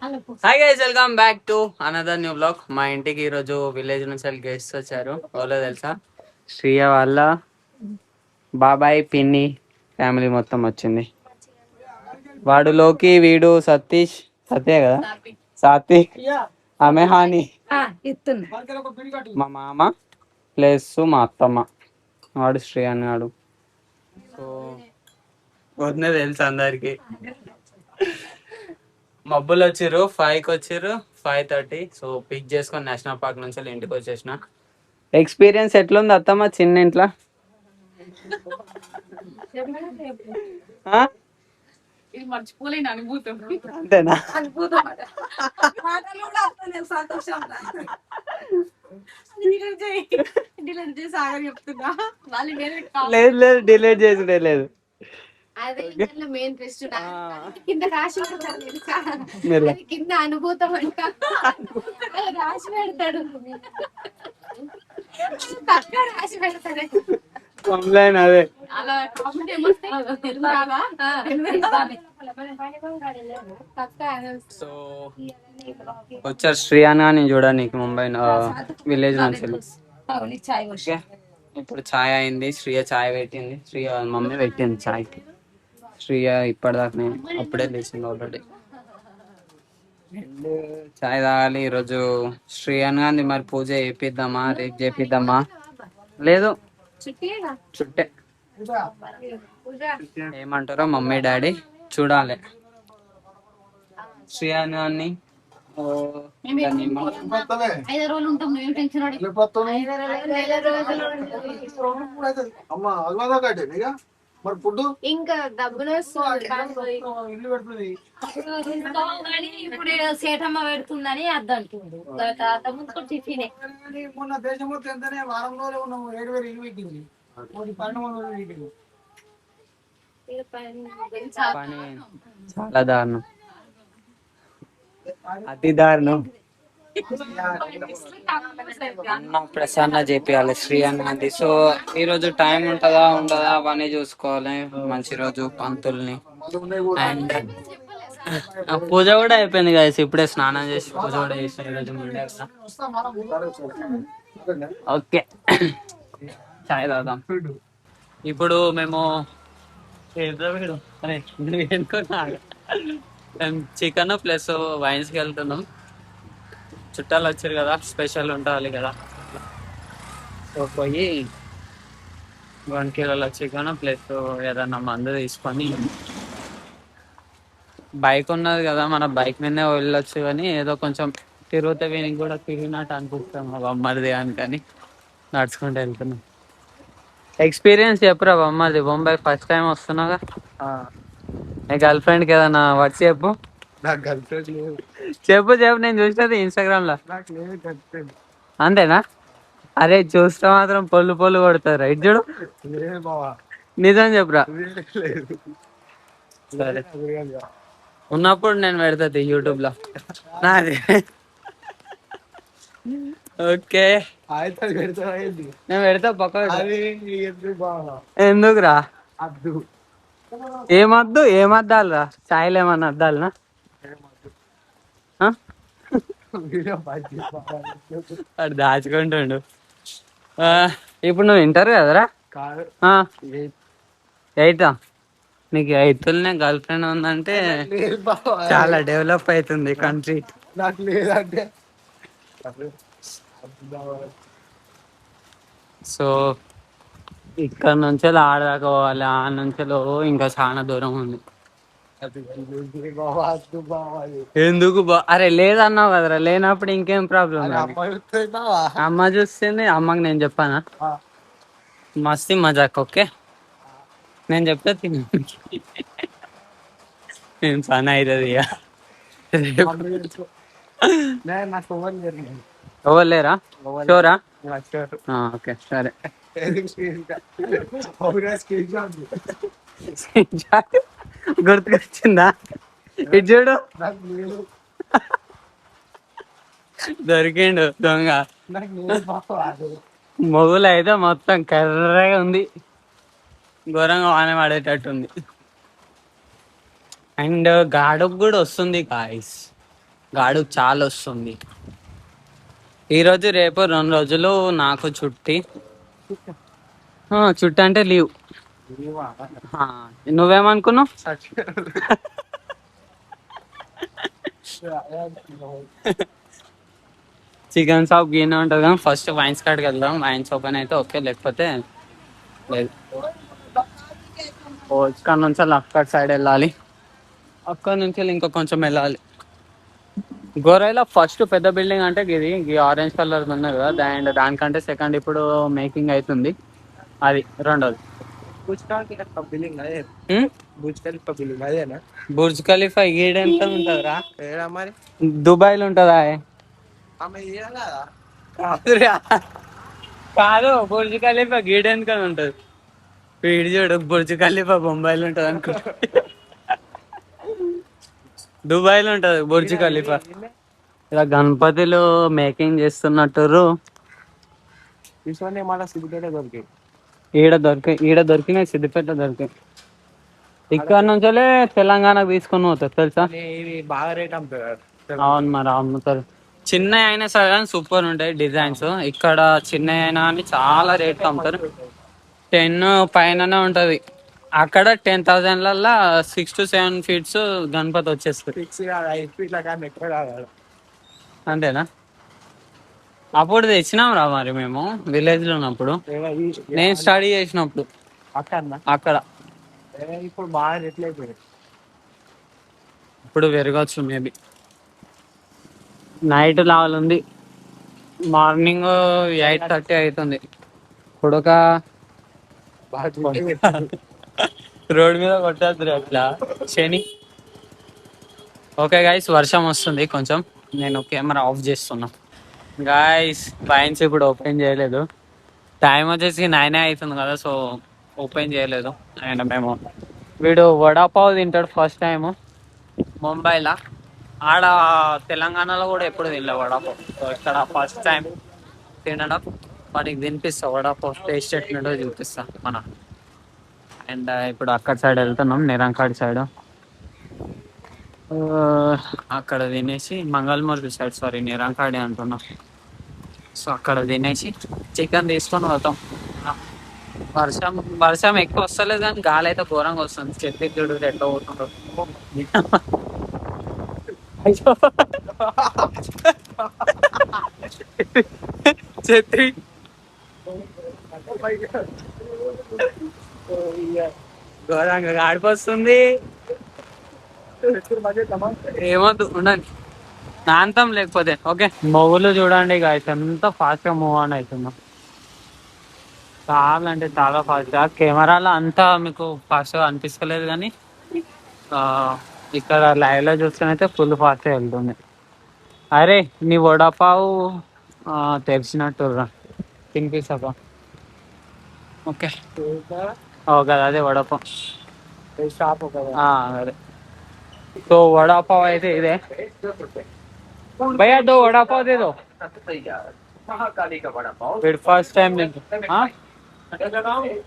Hi guys, welcome back to another new blog. మా ఇంటికి ఈరోజు విలేజ్ నుంచి గెస్ట్ వచ్చారు. ఎవరో తెలుసా? శ్రీయ వాళ్ళ బాబాయ్ పిన్ని ఫ్యామిలీ మొత్తం వచ్చింది. వాడు లోకి, వీడు సతీష్, సత్య కదా, సాత్వి, ఆమె హాని, మా మామ ప్లస్ మా అత్తమ్మ, వాడు శ్రీ అన్నాడు. సో వద్దే తెలుసు అందరికి. మబ్బులు వచ్చిర్రు, 5కి వచ్చిర్రు, 5:30. సో పిక్ చేసుకొని నేషనల్ పార్క్ నుంచి ఇంటికి వచ్చేసిన. ఎక్స్పీరియన్స్ ఎట్లుంది అత్తమ్మ చిన్న ఇంట్లో? అంతేనా? లేదు లేదు, డిలీట్ చేసుడే లేదు. కింద అనుభూతం అంట రాసి పెడతాడు, రాసి పెడతాడు. అదే సో వచ్చారు శ్రీయానా అని చూడడానికి ముంబై విలేజ్ నుంచి. ఇప్పుడు ఛాయ్ అయింది, శ్రీయ ఛాయ్ పెట్టింది, శ్రీయ మమ్మీ పెట్టింది ఛాయ్. శ్రీయ ఇప్పటిదాకా అప్పుడే లేచింది ఆల్రెడీ. ఛాయ్ తాగాలి. ఈరోజు శ్రీయాన్ గాంధీ మరి పూజ చేపిద్దామా రేపు చేపిద్దామా? లేదు చుట్టే, ఏమంటారో మమ్మీ డాడీ చూడాలి. శ్రీయాన్ గారిని ఇంకా డబ్బులు ఇప్పుడు సేటమ్మ పెడుతుందని అర్థం అంటుండు. టిఫిన్ మొన్న దేశం మొత్తం ఎంతనే వారం రోజులు ఉన్నాము. 7,000 ఇల్లు పెట్టింది. 12,000 చాలా దారుణం, అతి దారుణం. అన్న ప్రసన్న చేపియాలి శ్రీ అన్నది. సో ఈ రోజు టైం ఉంటుందా ఉండదా అవన్నీ చూసుకోవాలి. మంచి రోజు పంతుల్ని. అండ్ పూజ కూడా అయిపోయింది కదా, ఇప్పుడే స్నానం చేసి పూజ కూడా చేసిన. ఈరోజు మండే కదా. ఓకే, చాయ్ తాగుదాం. ఇప్పుడు మేము చికెన్ ప్లస్ వైన్స్కి వెళ్తున్నాం. చుట్టాలు వచ్చారు కదా, స్పెషల్ ఉండాలి కదా. సో పోయి 1 కిలోల చికెన్ ప్లస్ ఏదన్నా మందు తీసుకొని, బైక్ ఉన్నది కదా, మన బైక్ మీదనే వెళ్ళొచ్చు. కానీ ఏదో కొంచెం తిరుగుతే వీనికి కూడా తిరిగినట్టు అనిపిస్తాం బొమ్మది అని నడుచుకుంటూ వెళ్తున్నాం. ఎక్స్పీరియన్స్ చెప్పురా బొమ్మది, బొంబాయి ఫస్ట్ టైం వస్తున్నాగా. నీ గర్ల్ ఫ్రెండ్కి ఏదన్నా వచ్చి చెప్పు. చెప్పు చెప్పు, నేను చూసినది ఇన్స్టాగ్రామ్ లో. అంతేనా? అరే చూస్తే మాత్రం పొల్లు పొల్లు కొడతారు. రైట్ చూడు, నిజం చెప్పురా. సరే, ఉన్నప్పుడు నేను పెడతా యూట్యూబ్ లో నాది. ఓకే, నేను పెడతా పక్క. ఎందుకురా? ఏమద్దు, ఏమద్దాలు రా? ఛాయలు ఏమన్నా అద్దాలనా? అడు దాచుకుంటుండు. ఇప్పుడు నువ్వు వింటారు కదరా? 8th. నీకు 8th గర్ల్ ఫ్రెండ్ ఉందంటే చాలా డెవలప్ అవుతుంది కంట్రీ. నాకు లేదంటే సో ఇక్కడ నుంచి ఆడదాకా పోవాలి. ఆ నుంచి ఇంకా చాలా దూరం ఉంది. ఎందుకు అరే లేదన్నావు కదరా, లేనప్పుడు ఇంకేం ప్రాబ్లం? అమ్మ చూస్తుంది. అమ్మకి నేను చెప్పానా? మస్తీ మజాక్. ఓకే, నేను చెప్తా తిని పని అవుతుంది. ఎవరు లేరా? షోరా? ఓకే సరే. గుర్తుకొచ్చిందా? ఇటు చూడు, దొరికిండు దొంగ. మొగులు అయితే మొత్తం కర్రగా ఉంది, ఘోరంగా వాన పడేటట్టుంది. అండ్ గాడుకు కూడా వస్తుంది గాయస్. గాడు చాలా వస్తుంది. ఈరోజు రేపు 2 రోజులు నాకు చుట్టి. చుట్టి అంటే లీవ్. నువ్వేమనుకున్నావు? చికెన్ షాప్ గీనే ఉంటుంది కానీ ఫస్ట్ వైన్స్ కాడికి వెళ్దాం. వైన్స్ ఓపెన్ అయితే ఓకే, లేకపోతే లేదు. ఇక్కడ నుంచి అక్కడ సైడ్ వెళ్ళాలి, అక్కడ నుంచి ఇంకా కొంచెం వెళ్ళాలి. గోరైలో ఫస్ట్ పెద్ద బిల్డింగ్ అంటే ఇది ఆరెంజ్ కలర్ ఉన్నది కదా, అండ్ దానికంటే సెకండ్ ఇప్పుడు మేకింగ్ అవుతుంది. అది రెండోది. బుర్జ్ ఖలీఫా ఈడెంత ఉంటుందిరా? దుబాయ్లో ఉంటుందా? కాదు, బుర్జ్ ఖలీఫా గీడెన్ కదా ఉంటది. వీడి చూడు, బుర్జ్ ఖలీఫా బొంబాయిలో ఉంటది అనుకో. దుబాయ్లో ఉంటది బుర్జ్ ఖలీఫా. ఇలా గణపతిలో మేకింగ్ చేస్తున్నట్టు. ఈడ దొరికినాయి, సిద్దిపేట దొరికాయి. ఇక్కడ నుంచే తెలంగాణకు తీసుకొని పోతారు తెలుసా. బాగా రేట్ అమ్ముతారు. అవును, మరి అమ్ముతారు. చిన్న అయినా సరే కానీ సూపర్ ఉంటాయి డిజైన్స్. ఇక్కడ చిన్న అయినా కానీ చాలా రేట్ అమ్ముతారు. 10 పైననే ఉంటది. అక్కడ 10,000 6 to 7 feet గణపతి వచ్చేస్తుంది. అంతేనా? అప్పుడు తెచ్చినాం రా మరి మేము విలేజ్ లో ఉన్నప్పుడు, నేను స్టడీ చేసినప్పుడు అక్కడ. ఇప్పుడు బాగా రేట్లు అయిపోయాయి. ఇప్పుడు పెరగచ్చు మేబీ. నైట్ లెవెల్ ఉంది, మార్నింగ్ 8:30 అవుతుంది. ఇప్పుడు ఒక రోడ్ మీద కొట్టద్దు అట్లా శని. ఓకే గైస్, వర్షం వస్తుంది కొంచెం, నేను కెమెరా ఆఫ్ చేస్తున్నా. గాయస్ వైన్స్ ఇప్పుడు ఓపెన్ చేయలేదు, టైం వచ్చేసి 9 అవుతుంది కదా, సో ఓపెన్ చేయలేదు. అండ్ మేము వీడు వడాపావ్ తింటాడు ఫస్ట్ టైం ముంబైలో. ఆడ తెలంగాణలో కూడా ఎప్పుడు తినలే వడాపావ్, సో ఇక్కడ ఫస్ట్ టైం తినడం. వాడికి తినిపిస్తా వడాపావ్ టేస్ట్ ఎట్లుంటో చూపిస్తా మన. అండ్ ఇప్పుడు అక్కడ సైడ్ వెళ్తున్నాం, నిరంకాడి సైడ్. అక్కడ తినేసి మంగళమూర్తి సైడ్, సారీ నిరంకాడి అంటున్నాం. సో అక్కడ తినేసి చికెన్ తీసుకొని పోతాం. వర్షం ఎక్కువ వస్తలేదు కానీ గాలి అయితే ఘోరంగా వస్తుంది. ఛత్తీస్గఢ్ ఎట్లా పోతుండ్రు. ఛత్రి ఘోరంగా గాడిపోస్తుంది. ఏమొద్దు ఉండండి, నాంతం లేకపోతే. ఓకే, మొగులు చూడండి గాయస్ ఎంత ఫాస్ట్ గా మూవ్ ఆన్ అవుతున్నాం. చాలా అంటే చాలా ఫాస్ట్ గా. కెమెరాలో అంతా మీకు ఫాస్ట్ గా అనిపిస్తలేదు కానీ ఇక్కడ లైవ్ లో చూస్తేనైతే ఫుల్ ఫాస్ట్ గా వెళ్తుంది. అరే నీ వడాపావు తెలిసినట్టు తినిపిస్తాపా. ఓకే కదా, అదే వడాపావ్ షాప్ అదే. तो वड़ा पाव అయితే ఇదే भैया 2 वड़ा पाव दे दो. फिर फर्स्ट टाइम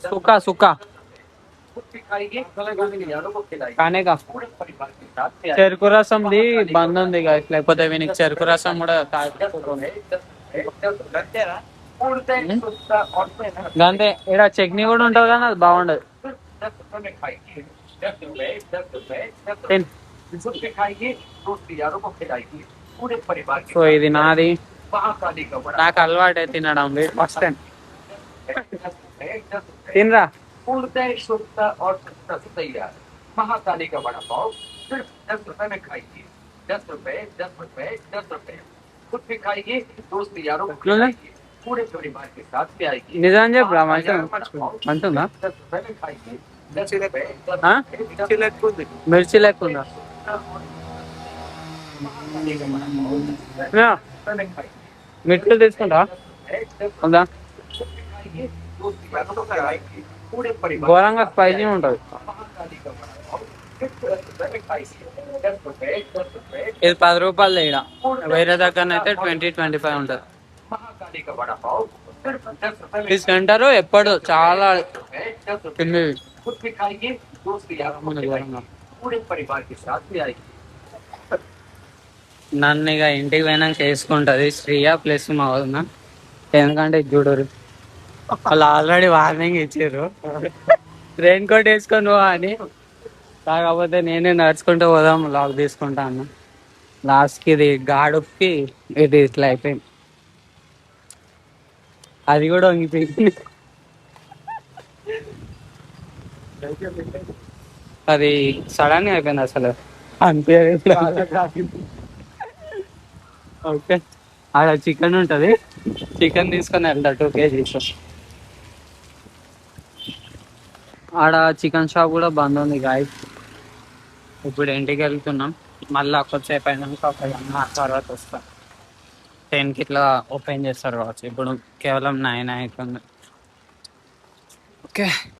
सूखा सूखा खाने का. చెరుకు రసం ది బంద్ ఉంది గాయస్, లేకపోతే వీనికి చెరుకు రసం కూడా గంతే. ఇక్కడ చట్నీ కూడా ఉంటుంది కానీ అది బాగుండదు. సో ఇది నాది, నాకు అలవాటు తినడం ఫస్ట్ టైం. తినరా. महाकाली का बड़ा पाव सिर्फ 10 रुपए में खाइए. 10 रुपए 10 रुपए 10 रुपए. खुद भी खाइए, दोस्त यारों को खिलाइए, पूरे परिवार के साथ भी आइए. निजान जब मंचुंदा 10 रुपए में खाइए. మిర్చి లేకుండా మిర్చి తీసుకుంటా ఉందా? ఘోరంగా స్పైసీ ఉంటుంది. ఇది 10 రూపాయలు. ఇక్కడ వేరే దగ్గర అయితే 20-25 ఉంటుంది. ఈ సెంటర్ ఎప్పుడు చాలా తినేది. నన్ను ఇక ఇంటికి పోయినాక వేసుకుంటది శ్రీయ ప్లస్ మా వదిన. ఎందుకంటే ఇది చూడరు, వాళ్ళు ఆల్రెడీ వార్నింగ్ ఇచ్చారు రెయిన్ కోట్ వేసుకొని పో అని. కాకపోతే నేనే నడుచుకుంటూ పోదాం లాక్ తీసుకుంటా అన్న. లాస్ట్కి ఇది గాడుకి ఇది ఇట్లా అయిపోయింది, అది కూడా వంగిపోయింది. అది సడన్ గా అయిపోయింది అసలు అనిపించలేదు. ఓకే, ఆడ చికెన్ ఉంటుంది, చికెన్ తీసుకొని వెళ్తా 2 kgs. ఆడ చికెన్ షాప్ కూడా బంద్ ఉంది గాయస్. ఇప్పుడు ఇంటికి వెళ్తున్నాం, మళ్ళీ కొద్దిసేపు అయినాక ఒక 1 hour తర్వాత వస్తాం. 10కి ఇట్లా ఓపెన్ చేస్తారు కావచ్చు, ఇప్పుడు కేవలం 9 అవుతుంది. ఓకే.